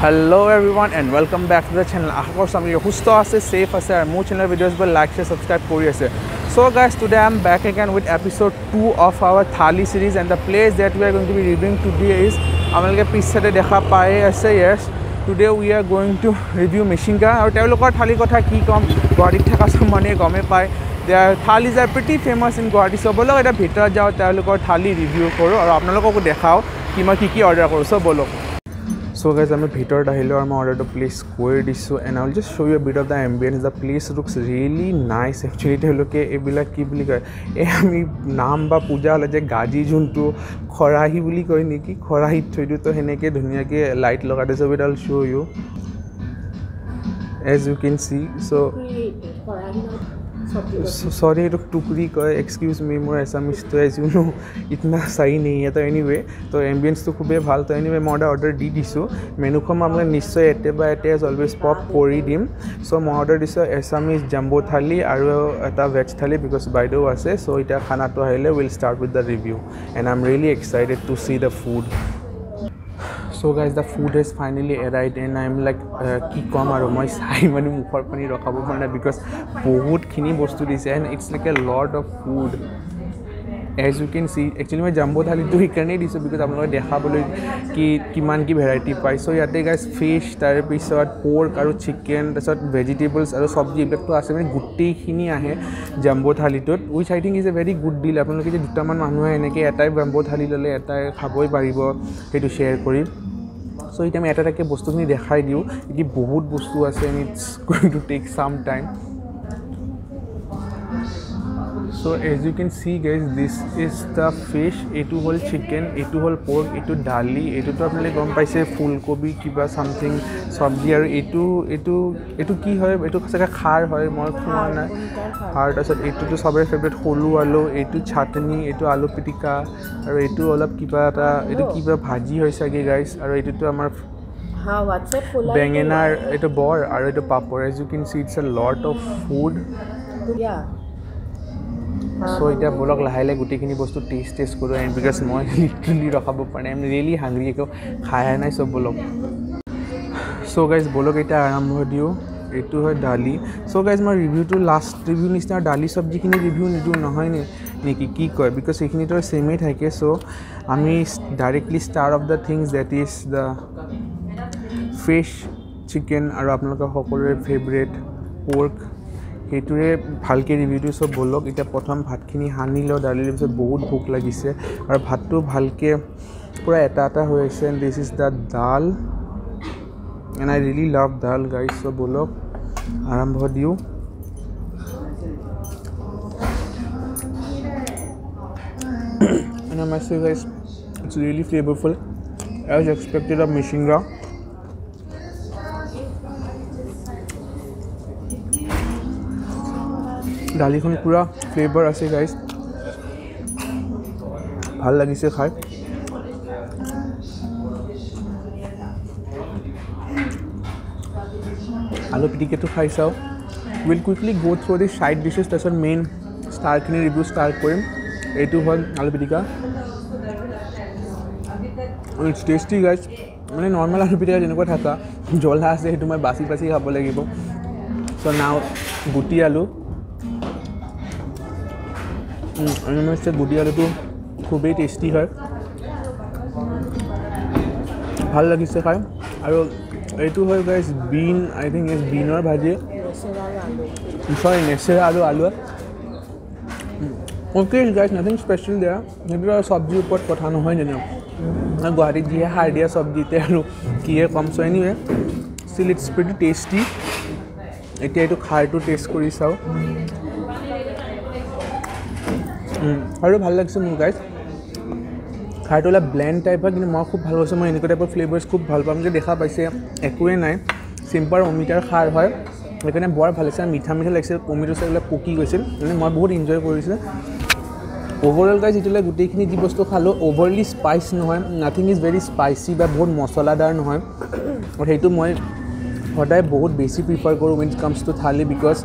Hello everyone and welcome back to the channel. I hope you are safe and more channel videos but like share subscribe So guys, today I am back again with episode 2 of our Thali series, and the place that we are going to be reviewing today is yes. Today we are going to review Mishinga or Thali kotha ki kom Guwahati thaka sam mane gome pai. Their thalis are pretty famous in Guwahati, so bolo eta bhitor jao telokor thali review koro aru apnalokok dekhao ki ma ki order koro. So bolo. So guys, I'm bhitor ahilo aru order to place square dish, and I'll just show you a bit of the ambience. The place looks really nice actually. Teloke ebila ki buli koy e ami naam ba puja hole je gaji juntu khorahi buli koy niki khorahi thoidu to heneke dhuniya ke light laga de. So I'll show you as you can see. So sorry to tukri ko excuse me more Assamese to as you know itna sahi nahi hai. To anyway, to ambience to khube bhal. To anyway moi order di disu menu khom amla nischoy ete ba ete as always pop kori dim. So moi order disu Assamese jumbo thali aru eta veg thali because baido ase. So ita khana to ahile we'll start with the review, and I'm really excited to see the food. So guys, the food has finally arrived, and I'm like ki kom aru moi sai mane mukhor pani rakhabo parna because bahut khini bostu dise, and it's like a lot of food. As you can see, actually my jumbo thali to hikane disu because apnaloke dekhabole ki kiman ki variety pai. So yate guys fish tar pisot pork aru chicken tasot vegetables aru sabji ebak to ase mane guttei khini ahe jumbo thali tot, which I think is a very good deal. Apnaloke je duta man manu eneke etai jumbo thali lole etai khaboi paribo hetu share kori. So it I etake bostu khini dekhai diu ki bahut bostu ase, and it's going to take some time. So as you can see guys, this is the fish, etu hol chicken, etu hol pork, etu dali, etu to apnale gom paise full kobi kiba something sabji aru etu ki hoy etu saga khar hoy moi khuna na har tasot etu to saber favorite holu alu, etu chutney, etu alu pitika aru etu olap kiba ta etu kiba bhaji hoy sage guys, aru etu to amar bengenar etu bor aru etu papor. As you can see, it's a lot of food. Yeah. So ita bolok lahaile guti khini bostu taste koro, and because moi literally rakhabo pane I'm really hungry ko khaya nai so bolok. So guys bolok ita arambho diu etu hoy dali. So guys my review to last review nisna dali sabji khini review nidu nohoy ne niki ki koy because ekhini to same thake. So ami directly start of the things, that is the fish, chicken aru apnalokor hokolore favorite pork हेतुरे भालके review तो सब बोलक. इटा प्रथम भात खिनि हानि लो दालिर पिছত बहुत भूख लागिसे और भातটো ভালকে পুরা এটা এটা হৈ আছে. And this is the dal, and I really love dal guys. So बोलक आरंभ दिउ. And I must say guys, it's really flavorful as expected of Mishinga. दाली खन पूरा फ्लेवर आसे गाइस, ভাল লাগিছে খাই. আলু পিটিকা তো খাই চাও. Will quickly go through the side dishes, তাৰছত মেইন ষ্টাৰ খিনি ৰিভিউ ষ্টাৰ্ট কৰিম. এইটো হ'ল আলু পিটিকা. It's tasty guys. মানে নৰ্মাল আলু পিটিকা যেনেকুৱা থাকা জ্বলা আছে সেইটো মই বাছি বাছি খাব লাগিব. সো নাও গুটি আলু से गुडी आलू तो खूबे टेस्टी है, ভাল লাগিছে খাই. আৰু এইটো হয় guys bean, I think is বিনৰ ভাজি, সৰি নেচেৰা আলু আলু. Okay guys, nothing special there. সেইটো সবজি ওপৰত কথা নহয় জানো, গুৱাহাটীত যিহে সাৰ দিয়া সবজিতে আৰু কিহে কম. So anyway still it's pretty tasty. এতিয়া এইটো খাৰটো টেষ্ট কৰি চাও. আৰু ভাল লাগিছে মোৰ গাইস. খাৰটো অলপ ব্লেণ্ড টাইপ হয়, কিন্তু মই খুব ভাল পাইছোঁ. মই এনেকুৱা টাইপৰ ফ্লেভাৰ্ছ খুব ভাল পাম, যে দেখা পাইছে একোৱে নাই, চিম্পল অমিতাৰ খাৰ হয়, সেইকাৰণে বৰ ভাল লাগিছে. মিঠা মিঠা লাগিছে, অমিতা চাইবিলাক পকি গৈছিল, মানে মই বহুত এনজয় কৰিছোঁ. ওভাৰঅল গাইস এতিয়ালৈ গোটেইখিনি যি বস্তু খালোঁ অভাৰলি স্পাইচ নহয়, নাথিং ইজ ভেৰি স্পাইচি বা বহুত মছলাদাৰ নহয়. আৰু সেইটো মই সদায় বহুত বেছি প্ৰিফাৰ কৰোঁ when it comes to thali, because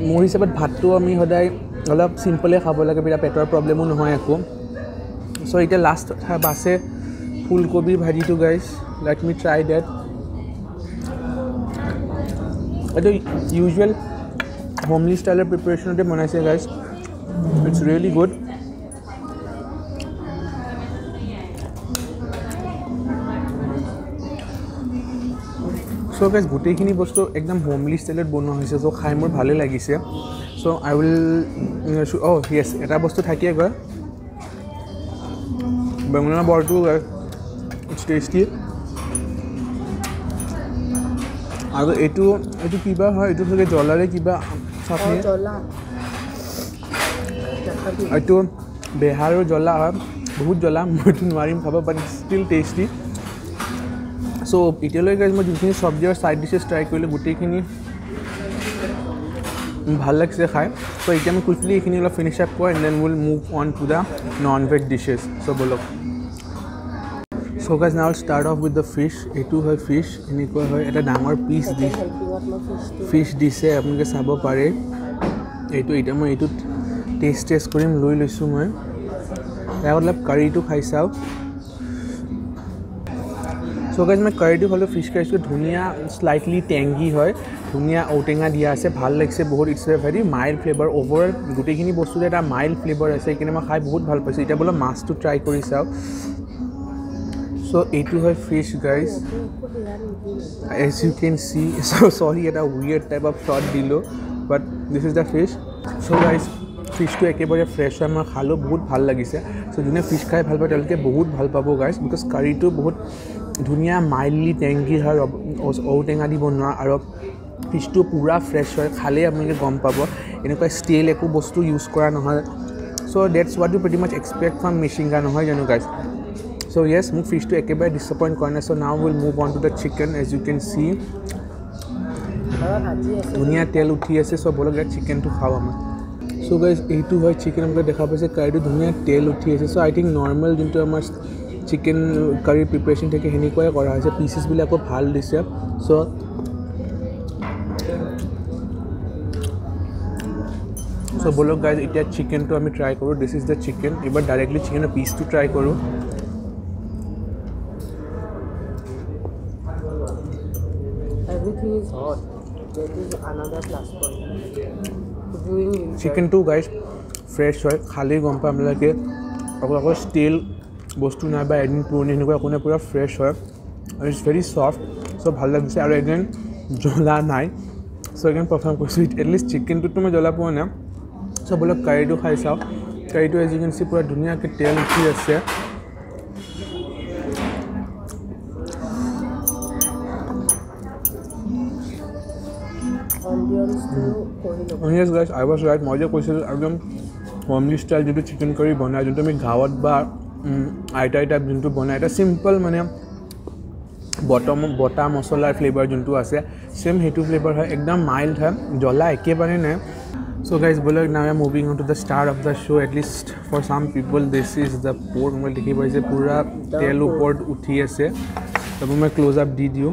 মোৰ হিচাপত ভাতটো আমি সদায় অলপ সিম্পলে খাব লাগে, বিৰা পেটৰ প্ৰব্লেমো নহয় একো. সো এটা লাষ্ট বাসে ফুলকবি ভাজি তো guys, let me try that. এইটো ইউজুৱেল হোমলি ষ্টাইলৰ প্ৰিপেৰেশ্যনতে বনাইছে guys it's really good so' guys গোটেইখিনি বস্তু একদম হোমলি ষ্টাইলত বনোৱা হৈছে চ' খাই মোৰ ভালেই লাগিছে চ' আই উইল য়েছ এটা বস্তু থাকিয়ে গৈ বেঙেনা বৰটো ইটছ টেষ্টি আৰু এইটো কিবা হয় এইটো চাগে জ্বলাৰে কিবা চাটনি এইটো বেহাৰৰ জ্বলা হয় বহুত জ্বলা মইতো নোৱাৰিম খাব বাট ষ্টিল টেষ্টি চ' এতিয়ালৈকে গাইজ মই যোনখিনি চব্জি আৰু ছাইড ডিছেছ ট্ৰাই কৰিলোঁ গোটেইখিনি ভাল লাগিছে খাই চ' এতিয়া আমি কুইকলি এইখিনি অলপ ফিনিছ আপ কৰোঁ and then will move on to the non veg dishes so' ব'লক so' guys now start off with the fish এইটো হয় ফিছ এনেকুৱা হয় এটা ডাঙৰ পিচ ফিছ দিছে আপোনালোকে চাব পাৰে এইটো এতিয়া মই এইটোত টেষ্ট কৰিম লৈ লৈছোঁ মই ইয়াত অলপ কাৰীটো খাই চাওঁ চ' গাইজ মই কাৰীটো হ'লেও ফিছ খাইছোঁ ধুনীয়া শ্লাইটলি টেংগি হয় ধুনীয়া ঔটেঙা দিয়া আছে ভাল লাগিছে বহুত it's a very mild flavour over গোটেইখিনি বস্তুতে এটা মাইল্ড ফ্লেভাৰ আছে সেইকাৰণে মই খাই বহুত ভাল পাইছোঁ এতিয়া বোলে মাছটো ট্ৰাই কৰি চাওঁ চ' এইটো হয় fish guys as you can see sorry এটা উইয়াৰ্ড টাইপ অফ শ্বট দিলোঁ but this is the fish so' guys ফিছটো একেবাৰে ফ্ৰেছ হয় মই খালোঁ বহুত ভাল লাগিছে চ' যোনে ফিছ খাই ভাল পায় তেওঁলোকে বহুত ভাল পাব গাইজ বিকজ কাৰীটো বহুত ধুনীয়া মাইল্ডলি টেংকি হয় ঔটেঙা দি বনোৱা আৰু ফিছটো পূৰা ফ্ৰেছ হয় খালেই আপোনালোকে গম পাব এনেকুৱা ষ্টিল একো বস্তু ইউজ কৰা নহয় so' that's what you pretty much expect from মিচিংগা নহয় জানো গাইজ চ' য়েছ মোক ফিছটো একেবাৰে ডিছএপইণ্ট কৰা নাই so' now will move on to the chicken as you can see ধুনীয়া তেল উঠি আছে চ' বলক ইয়াত চিকেনটো খাওঁ আমাৰ চ' গাইজ এইটো হয় চিকেন আপোনালোকে দেখা পাইছে কাৰীটো ধুনীয়া তেল উঠি আছে চ' আই থিংক নৰ্মেল যোনটো আমাৰ চিকেন কাৰীৰ প্ৰিপেৰেশ্যন থাকে সেনেকুৱাই কৰা হৈছে পিচেছবিলাকো ভাল দিছে চ' বলক গাইজ এতিয়া চিকেনটো আমি ট্ৰাই কৰোঁ দিছ ইজ দ্য চিকেন এইবাৰ ডাইৰেক্টলি চিকেনৰ পিচটো ট্ৰাই কৰোঁ চিকেনটো গাইজ ফ্ৰেছ হয় খালি গম পায় আপোনালোকে আকৌ ষ্টিল বস্তু নাই বা এদিন পুৰণি সেনেকুৱা একো নাই পূৰা ফ্ৰেছ হয় আৰু ইটছ ভেৰি ছফ্ট চ' ভাল লাগিছে আৰু এদিন জ্বলা নাই চ' এদিন প্ৰথম কৈছোঁ এটলিষ্ট চিকেনটোতো মই জ্বলা পোৱা নাই চ' বলক কাৰীটো খাই চাওঁ কাৰীটো এজ ইউ কেন চি পূৰা ধুনীয়াকৈ তেল উঠি আছে য়েছ গাইজ আই ৱাজ ৰাইট মই যে কৈছিলোঁ একদম হোমলি ষ্টাইল যোনটো চিকেন কাৰী বনায় যোনটো আমি গাঁৱত বা আইতাই টাইপ যোনটো বনায় এটা চিম্পল মানে বটা মছলাৰ ফ্লেভাৰ যোনটো আছে ছেম সেইটো ফ্লেভাৰ হয় একদম মাইল্ড হয় জ্বলা একেবাৰে নাই চ' গাইজ বলক now I moving on to the star of the show' at least for some people this is the pork মই দেখি পাইছে পূৰা তেল ওপৰত উঠি আছে তাৰপৰা মই ক্ল'জ আপ দি দিওঁ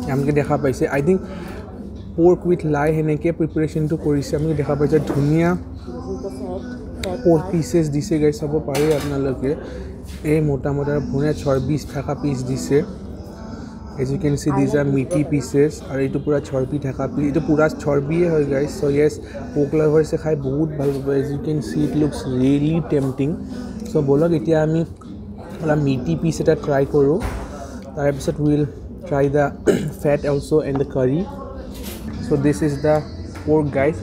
আপোনালোকে দেখা পাইছে আই থিংক পৰ্ক উইথ লাই সেনেকৈ প্ৰিপেৰেশ্যনটো কৰিছে আপোনালোকে দেখা পাইছে ধুনীয়া পৰ্ক পিচেছ দিছে গাইজ চাব পাৰে আপোনালোকে এই মোটা ধুনীয়া চৰ্বি থকা পিচ দিছে as you can see this are meaty pieces আৰু এইটো পূৰা চৰ্বি থকা পিচ এইটো পূৰা চৰ্বিয়ে হয় গাইজ চ' য়েছ পৰ্ক লাভাৰ্ছে খাই বহুত ভাল পাব as you can see it looks really tempting so' ব'লক এতিয়া আমি অলপ মিটি পিচ এটা ট্ৰাই কৰোঁ তাৰপিছত will try the fat also and the curry so this is the pork guys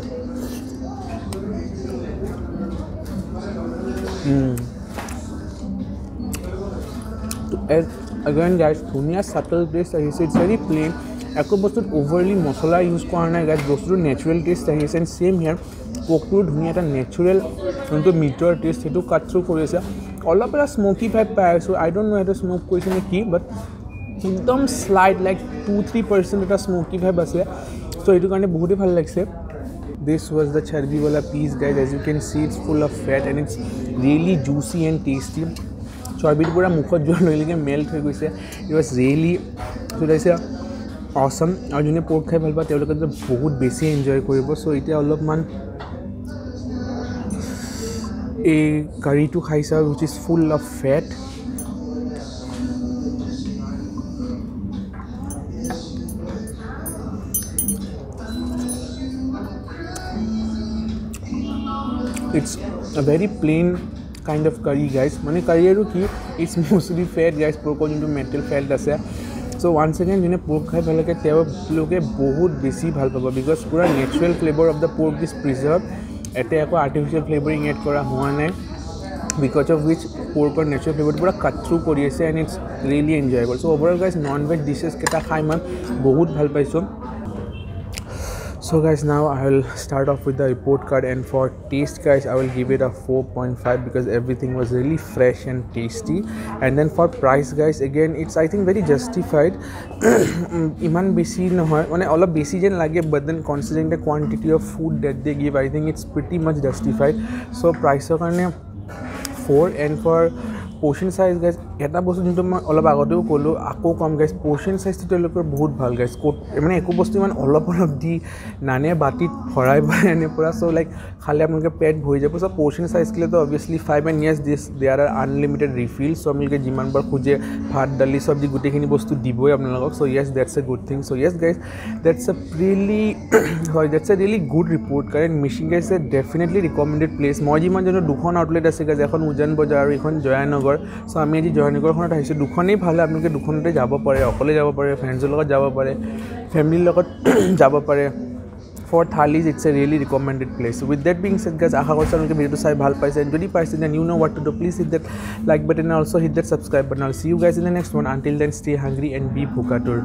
again guys dhuniya subtle taste ahise it's very plain ekko bostut overly masala use kora nai guys bostu natural taste ahise and same here pork to dhuniya ta natural onto meater taste etu cut through korise অলপ এটা smoky vibe পাই আছো I don't know এটা smoke কৰিছে নে কি but একদম slide like 2-3% এটা স্মোকি ভাইব আছে চ' এইটো কাৰণে বহুতেই ভাল লাগিছে দিছ ৱাজ দ্য চৰ্বিৱালা piece guys as you can see it's full of fat and it's really juicy and tasty চৰ্বিটো পূৰা মুখত যোৱাৰ লগে লগে মেল্ট হৈ গৈছে ইট ৱাজ ৰিয়েলি হৈছে অচম আৰু যোনে পৰ্ক খাই ভাল পায় তেওঁলোকে বহুত বেছি এনজয় কৰিব চ' এতিয়া অলপমান এই কাৰীটো খাইছা wish is full of fat It's a very plain kind of curry guys. Mane curry aru ki it's mostly fat guys, pork into metal fat ase. So once again jone pork khai bhal lage teo loge bahut beshi bhal pabo because pura natural flavor of the pork is preserved. Ete ako artificial flavoring add kora hua nai, because of which pork or natural flavor pura cut through kori ase and it's really enjoyable. So overall guys non veg dishes keta khai man bahut bhal paiso. So guys, now I will start off with the report card, and for taste guys I will give it a 4.5 because everything was really fresh and tasty. And then for price guys, again it's I think very justified. Iman beshi nohoy mane olop beshi jen lage, but then considering the quantity of food that they give, I think it's pretty much justified. So price er karone 4. And for portion size guys, eta bostu jintu ma olop agoteu kolu ako kom guys, portion size to telokor bahut bhal guys. Mane eko bostu man olop di nane batit phorai ane pura, so like khale apnaloke pet bhoi jabo. So portion size kile to obviously 5, and yes there are unlimited refills, so apnaloke jiman bar khuje bhat dali sabji gute khini bostu diboi apnalok. So yes, that's a good thing. So yes guys, that's a really good report card, and Mission guys is a definitely recommended place. Moi jiman jono dukhon outlet ase guys, ekhon Ujan Bazar aru ekhon Joyanagar. So আমি আজি জয়নগৰ খনত আহিছো, দুখনেই ভাল, আপোনালোকে দুখনতে যাব পাৰে, অকলে যাব পাৰে, ফ্ৰেণ্ডছৰ লগত যাব পাৰে, ফ্যামিলিৰ লগত যাব পাৰে. For thalis it's a really recommended place. So with that being said guys, আশা কৰিছো আপোনালোকে ভিডিওটো চাই ভাল পাইছে, and যদি পাইছে then you know what to do. Please hit that like button and also hit that subscribe button. I'll see you guys in the next one. Until then, stay hungry and be bhukatur.